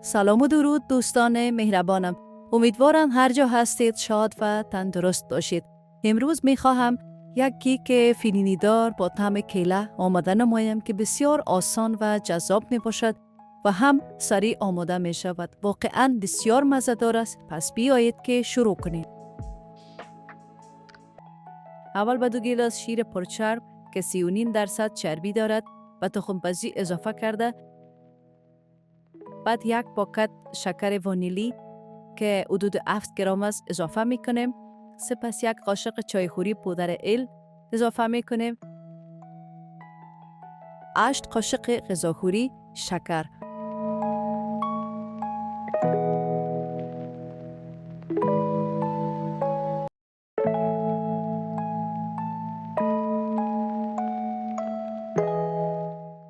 سلام و درود دوستان مهربانم. امیدوارم هر جا هستید شاد و تندرست باشید. امروز می خواهم یک کیک فینینی دار با طعم کیله آماده نمایم که بسیار آسان و جذاب می باشد و هم سریع آماده می شود. واقعاً بسیار مزه‌دار است. پس بیایید که شروع کنیم. اول به 2 گیلاس شیر پرچرب که 3.5% چربی دارد و تخم پزی اضافه کرده. بعد 1 پاکت شکر وانیلی که حدود 7 گرم است اضافه می کنیم. سپس 1 قاشق چایخوری پودر ال اضافه می کنیم. 8 قاشق غذاخوری شکر.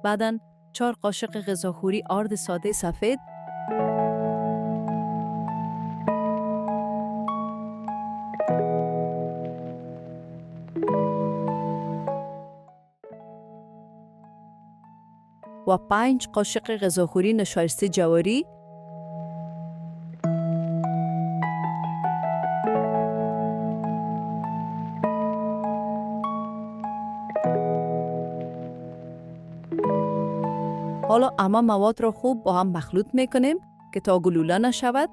بعداً 4 قاشق غذاخوری آرد ساده سفید. و 5 قاشق غذاخوری نشایسته جواری. حالا اما مواد را خوب با هم مخلوط میکنیم که تا گلوله نشود.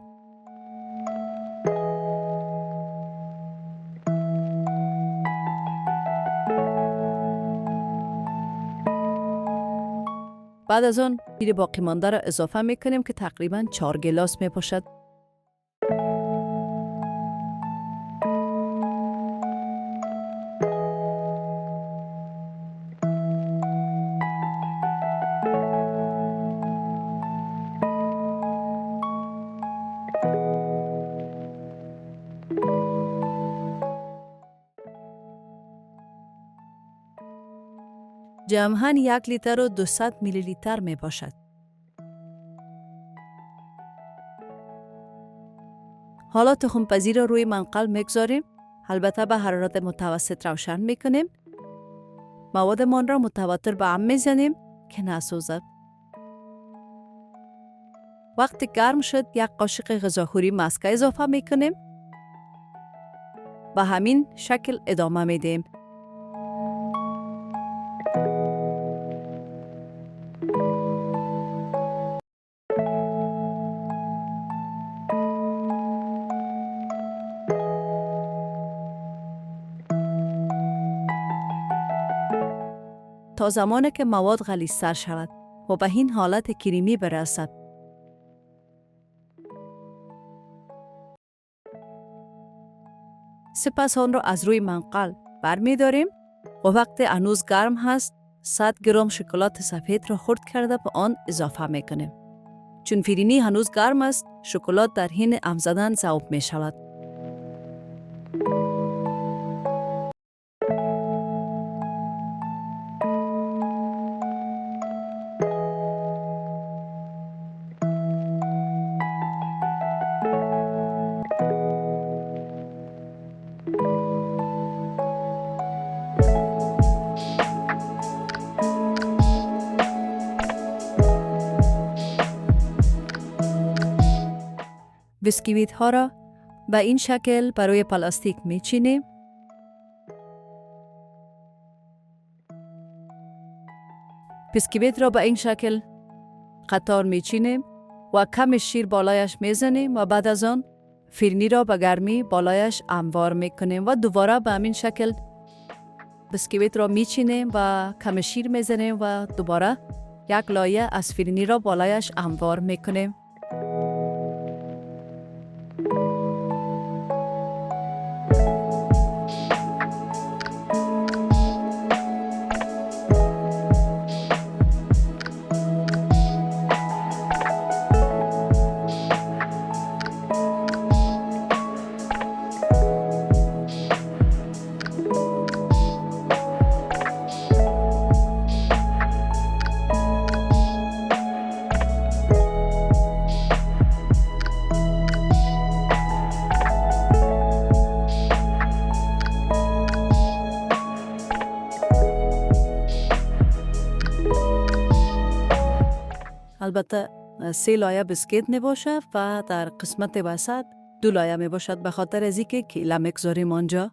بعد از آن شیر باقی مانده را اضافه میکنیم که تقریباً 4 گیلاس می باشد. جمعاً 1 لیتر و 200 میلی لیتر می باشد. حالا تخم پزی را روی منقل میگذاریم. البته به حرارت متوسط روشن میکنیم. موادمان را متواتر به هم میزنیم که نسوزد. وقتی گرم شد 1 قاشق غذاخوری مسکه اضافه میکنیم. به همین شکل ادامه میدیم. تا زمانی که مواد غلیظ‌تر شود و به این حالت کریمی برسد. سپس آن را از روی منقل برمی داریم و وقتی هنوز گرم هست 100 گرم شکلات سفید را خرد کرده به آن اضافه می کنیم. چون فیرینی هنوز گرم است، شکلات در حین هم زدن ذوب می شود. بسکویت ها را به این شکل برای پلاستیک می چینیم. بسکویت را به این شکل قطار می چینیم و کم شیر بالایش می زنیم و بعد از آن فیرنی را به گرمی بالایش انبار می کنیم و دوباره به همین شکل بسکویت را می چینیم و کم شیر می زنیم و دوباره 1 لایه از فیرنی را بالایش انبار می کنیم. البته 3 لایه بسکیت می باشه و در قسمت وسط 2 لایه می باشد به خاطر از اینکه کیله میگذاریم آنجا.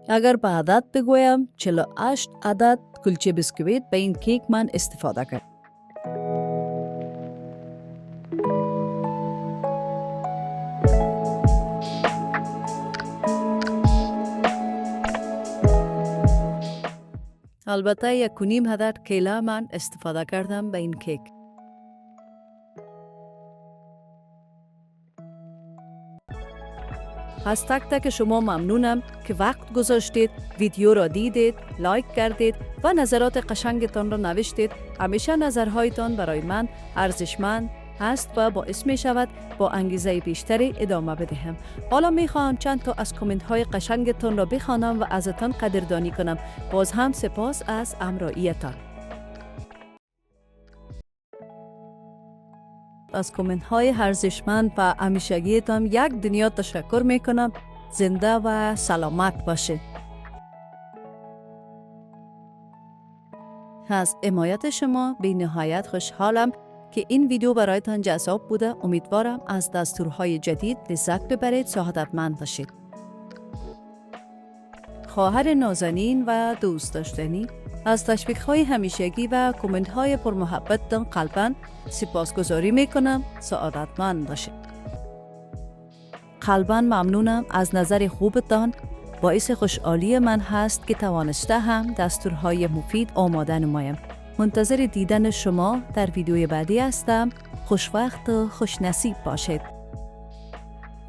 اگر به عدد بگویم 48 عدد کلچه بسکویت به این کیک من استفاده کرد. البته 1.5 عدد کیله من استفاده کردم به این کیک. از تک تک شما ممنونم که وقت گذاشتید، ویدیو را دیدید، لایک کردید و نظرات قشنگتان را نوشتید. همیشه نظرهایتان برای من ارزشمند است و باعث می شود با انگیزه بیشتری ادامه بدهم. حالا می خواهم چند تا از کامنت های قشنگتان را بخوانم و ازتان قدردانی کنم. باز هم سپاس از همراهیتان. از کامنت های ارزشمند و همیشگیتان یک دنیا تشکر می کنم. زنده و سلامت باشید. از حمایت شما به نهایت خوشحالم که این ویدیو برایتان جذاب بوده. امیدوارم از دستورهای جدید لذت ببرید. سعادتمند باشید. خواهر نازنین و دوست داشتنی، از تشویق‌های همیشگی و کامنت‌های پرمحبتتان قلباً سپاسگزاری می‌کنم. سعادتمند باشید. قلباً ممنونم از نظر خوبتان. باعث خوشحالی من هست که توانسته هم دستورهای مفید آماده نمایم. منتظر دیدن شما در ویدیوی بعدی هستم. خوشوقت و خوشنصیب باشید.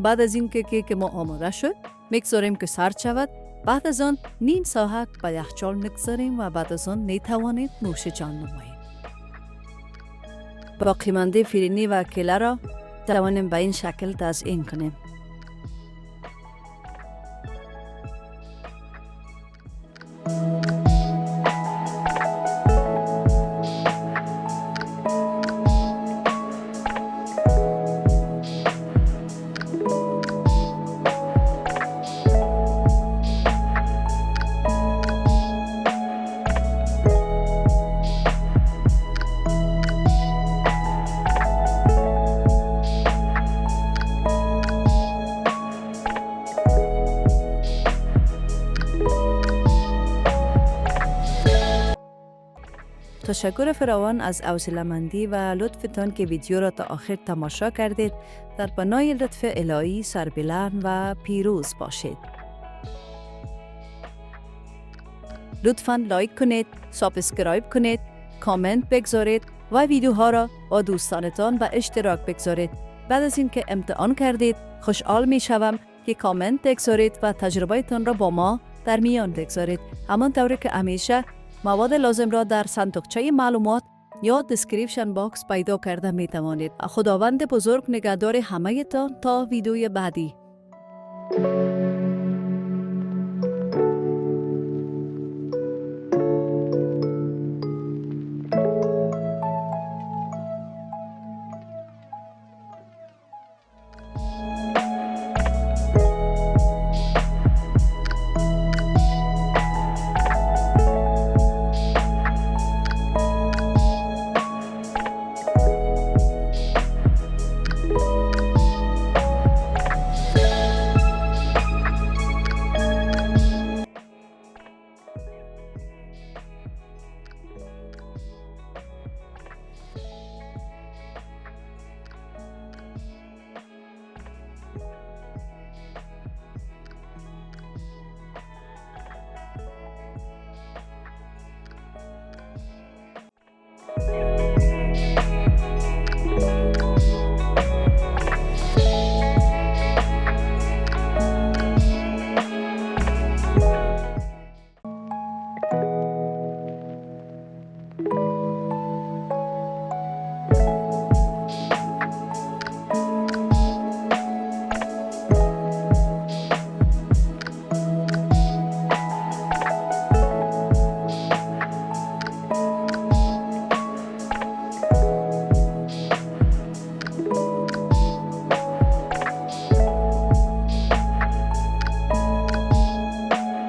بعد از این که ما آماده شد، میگذاریم که سرد شود. بعد از آن نیم ساعت به یخچال میگذاریم و بعد از آن میتوانید نوش جان نمایید. باقی مانده فرنی و کیله را توانیم به این شکل تزیین کنیم. تشکر فراوان از حوصله‌مندی و لطفتان که ویدیو را تا آخر تماشا کردید. در پناه لطف الهی سربلند و پیروز باشید. لطفاً لایک کنید، سابسکرایب کنید، کامنت بگذارید و ویدیوها را با دوستانتان به اشتراک بگذارید. بعد از اینکه امتحان کردید، خوشحال می شوم که کامنت بگذارید و تجربه‌تان را با ما در میان بگذارید. همانطوری که همیشه مواد لازم را در صندوقچه معلومات یا دسکریپشن باکس پیدا کرده می توانید. خداوند بزرگ نگهدار همه تان تا ویدیوی بعدی.